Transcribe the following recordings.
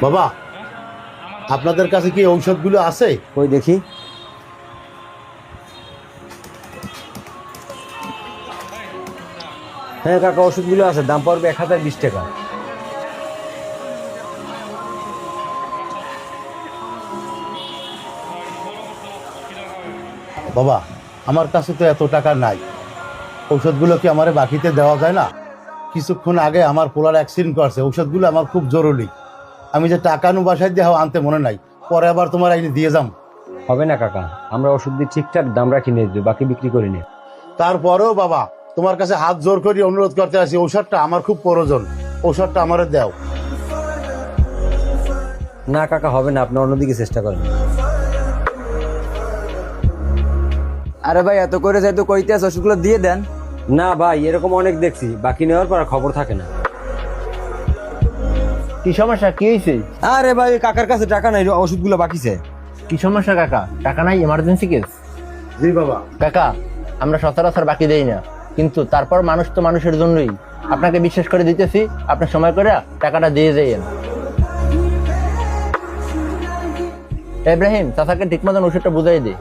বাবা, আপনাদের কাছে কি ঔষধগুলো আছে? ওই দেখি। হ্যাঁ কাকা, ওষুধগুলো আছে, দাম পড়বে 1020 টাকা। বাবা, আমার কাছে তো এত টাকা নাই। ঔষধগুলো কি আমারে বাকিতে দেওয়া যায় না? কিছুক্ষণ আগে আমার পোলার অ্যাক্সিডেন্ট করছে, ঔষধগুলো আমার খুব জরুরি। আমি যে টাকা নু বাসায় দিয়ে আনতে মনে নাই, পরে আবার তোমার আইনে দিয়ে যাম। হবে না কাকা, আমরা ওষুধ দিয়ে ঠিকঠাক দাম রাখি নিয়ে যাবো, বাকি বিক্রি করি নি। তারপরেও বাবা, তোমার কাছে হাত জোর করে অনুরোধ করতে আছি, ঔষধটা আমার খুব প্রয়োজন, ঔষধটা আমারে দাও। না কাকা, হবে না, আপনি অন্যদিকে চেষ্টা করেন। আরে ভাই, এত করে যেহেতু কইতে আছে, ওষুধগুলো দিয়ে দেন। না ভাই, এরকম অনেক দেখছি, বাকি নেওয়ার পর আর খবর থাকে না। কি সমস্যা, কি হয়েছে? আরে ভাই, কাকার কাছে টাকা নাই, ওষুধগুলো বাকিছে। কি সমস্যা কাকা? টাকা নাই, এমার্জেন্সি কেস? জি বাবা। কাকা, আমরা সচরাচর বাকি দেই না, কিন্তু তারপর মানুষ তো মানুষের জন্যই। আপনাকে বিশ্বাস করে দিতেছি, আপনি সময় করে টাকাটা দিয়ে যাইয়েন। ইব্রাহিম, চাচাকে ঠিক মতন ওষুধটা বুঝাই দে।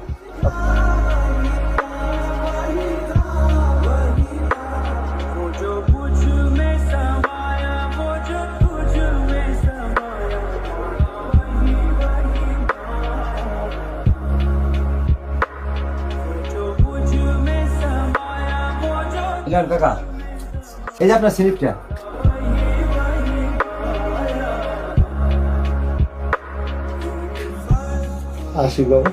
কাকা, এই যে আপনার স্লিপটা। আসি বাবা।